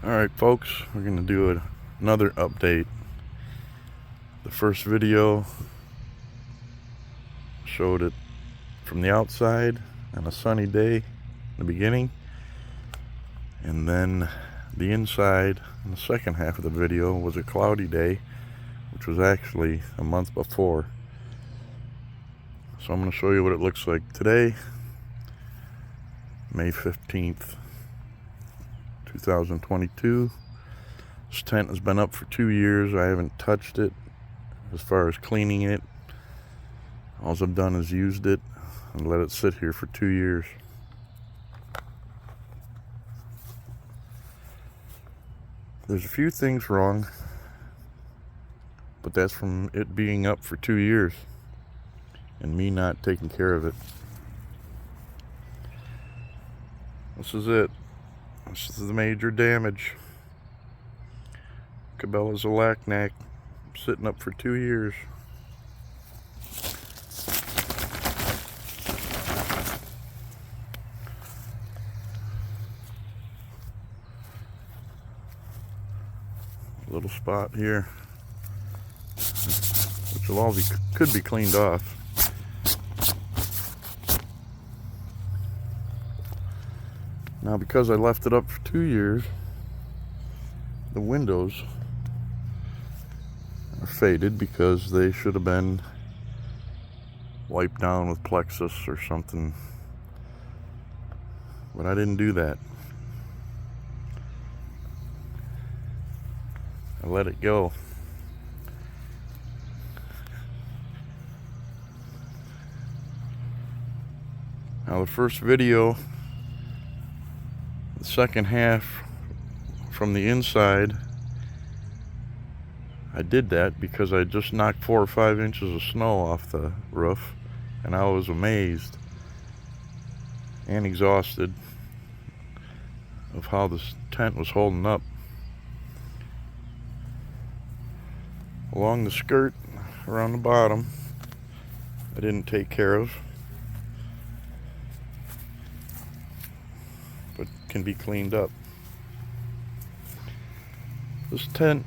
Alright folks, we're going to do another update. The first video showed it from the outside on a sunny day in the beginning, and then the inside in the second half of the video was a cloudy day, which was actually a month before. So I'm going to show you what it looks like today, May 15th, 2022. This tent has been up for 2 years. I haven't touched it as far as cleaning it. All I've done is used it and let it sit here for 2 years. There's a few things wrong, but that's from it being up for 2 years and me not taking care of it. This is it. This is the major damage. Cabelas Alaknak, sitting up for 2 years. Little spot here, which will all could be cleaned off. Now, because I left it up for 2 years, the windows are faded because they should have been wiped down with Plexus or something, but I didn't do that. I let it go. Now, the first video, the second half from the inside, I did that because I just knocked 4 or 5 inches of snow off the roof, and I was amazed and exhausted of how this tent was holding up. Along the skirt around the bottom, I didn't take care of, but can be cleaned up. This tent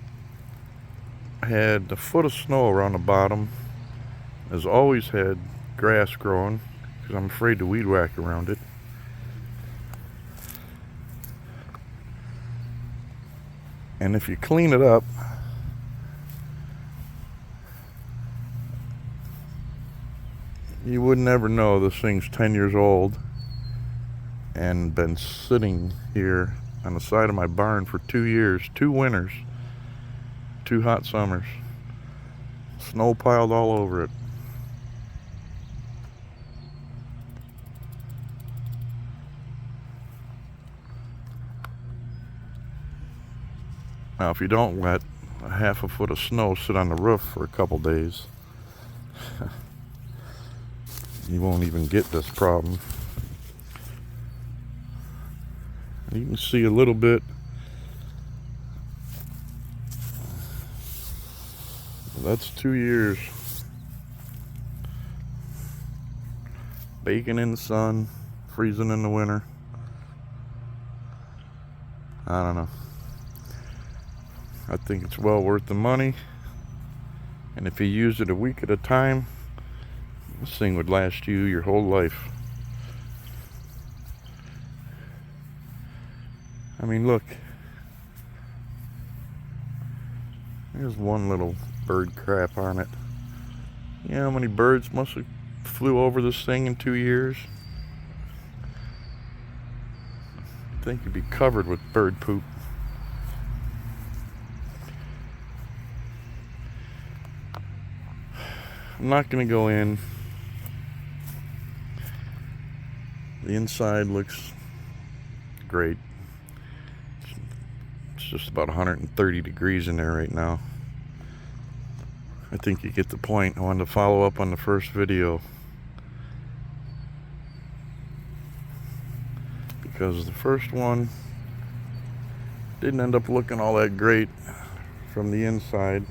had a foot of snow around the bottom. Has always had grass growing because I'm afraid to weed whack around it. And if you clean it up, you would never know this thing's 10 years old and been sitting here on the side of my barn for 2 years, 2 winters, 2 hot summers. Snow piled all over it. Now, if you don't let a half a foot of snow sit on the roof for a couple days, you won't even get this problem. You can see a little bit. That's 2 years. Baking in the sun, freezing in the winter. I don't know. I think it's well worth the money. And if you use it a week at a time, this thing would last you your whole life. I mean, look. There's one little bird crap on it. You know how many birds must have flew over this thing in 2 years? I think you'd be covered with bird poop. I'm not going to go in. The inside looks great. It's just about 130 degrees in there right now. I think you get the point. I wanted to follow up on the first video because the first one didn't end up looking all that great from the inside,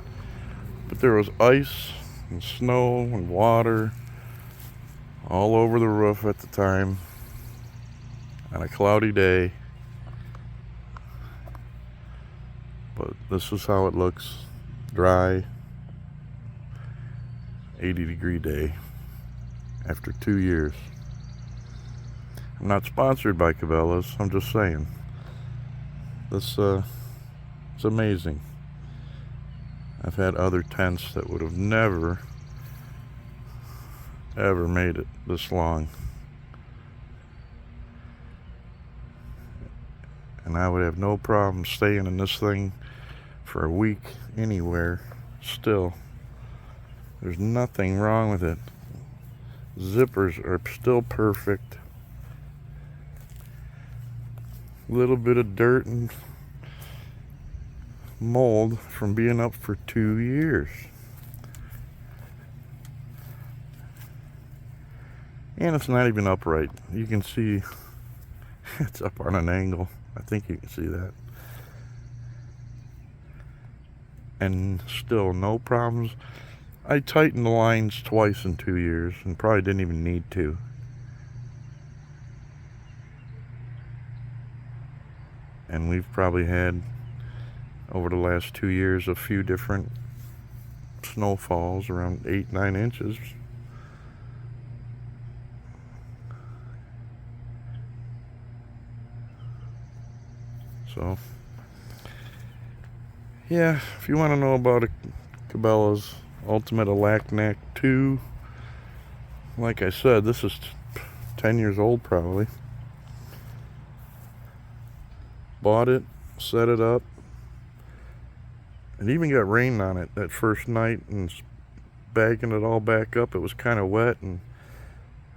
but there was ice and snow and water all over the roof at the time on a cloudy day. this is how it looks. Dry, 80-degree day after 2 years. I'm not sponsored by Cabelas, I'm just saying. This it's amazing. I've had other tents that would have never ever made it this long. And I would have no problem staying in this thing for a week anywhere still. There's nothing wrong with it. Zippers are still perfect. Little bit of dirt and mold from being up for 2 years. And it's not even upright. You can see it's up on an angle. I think you can see that. And still no problems. I tightened the lines twice in 2 years and probably didn't even need to. And we've probably had, over the last 2 years, a few different snowfalls around 8-9 inches. So, yeah, if you want to know about a Cabelas Ultimate Alaknak 2, like I said, this is 10 years old probably. Bought it, set it up. It even got rain on it that first night, and bagging it all back up, it was kind of wet, and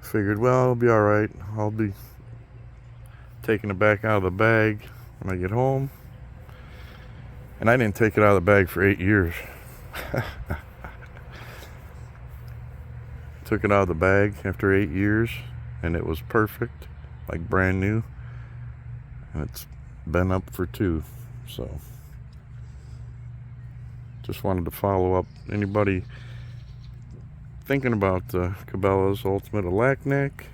figured, well, it'll be alright. I'll be taking it back out of the bag when I get home. And I didn't take it out of the bag for 8 years. Took it out of the bag after 8 years, and it was perfect, like brand new. And it's been up for 2, so just wanted to follow up. Anybody thinking about the Cabelas Ultimate Alaknak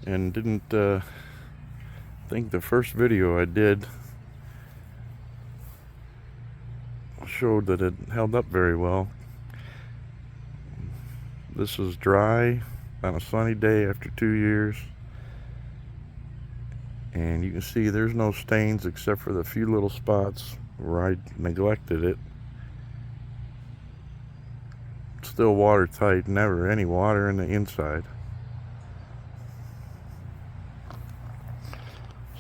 and didn't think the first video I did showed that it held up very well. This is dry on a sunny day after 2 years. And you can see there's no stains except for the few little spots where I neglected it. It's still watertight, never any water in the inside.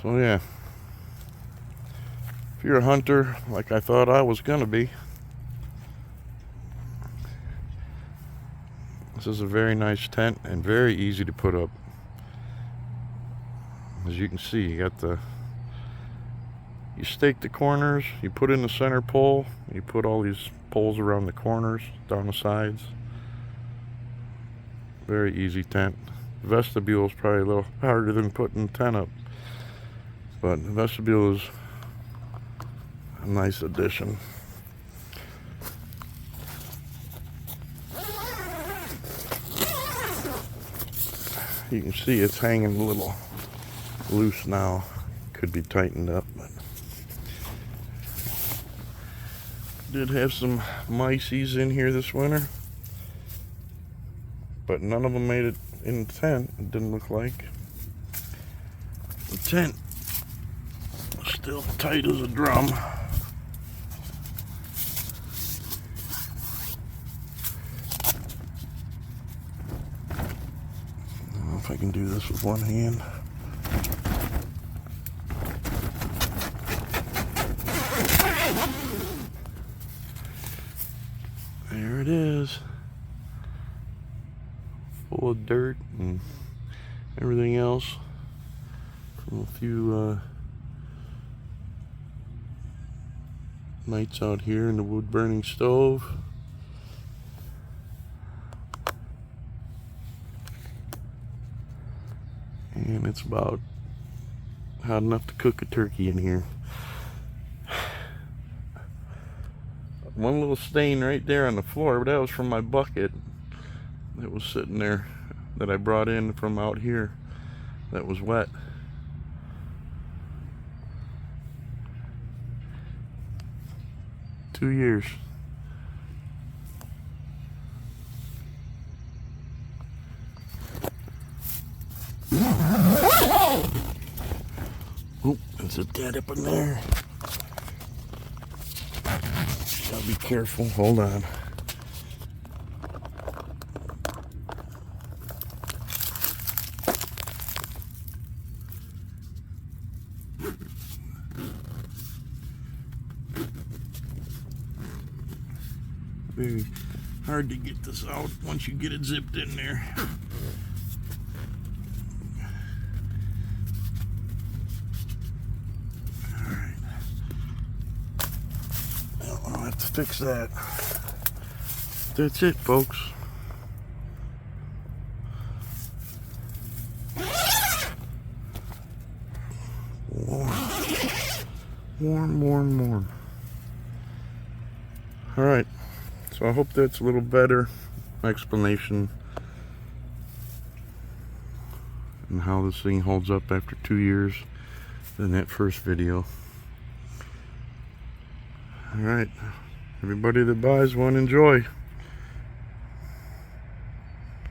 So yeah, if you're a hunter like I thought I was gonna be, this is a very nice tent and very easy to put up. As you can see, you stake the corners, you put in the center pole, you put all these poles around the corners, down the sides. Very easy tent. Vestibule is probably a little harder than putting the tent up, but the vestibule is a nice addition. You can see it's hanging a little loose now. Could be tightened up, but did have some mices in here this winter, but none of them made it in the tent. It didn't look like. The tent is still tight as a drum. I don't know if I can do this with one hand. There it is, full of dirt and everything else from a few nights out here in the wood burning stove. And it's about hot enough to cook a turkey in here. One little stain right there on the floor, but that was from my bucket that was sitting there that I brought in from out here that was wet. 2 years. Oh, there's a dead up in there. Gotta be careful. Hold on. Very hard to get this out once you get it zipped in there. Alright. Well, I'll have to fix that. That's it, folks. Warm. Alright. So I hope that's a little better explanation and how this thing holds up after 2 years than that first video. Alright, everybody that buys one, enjoy.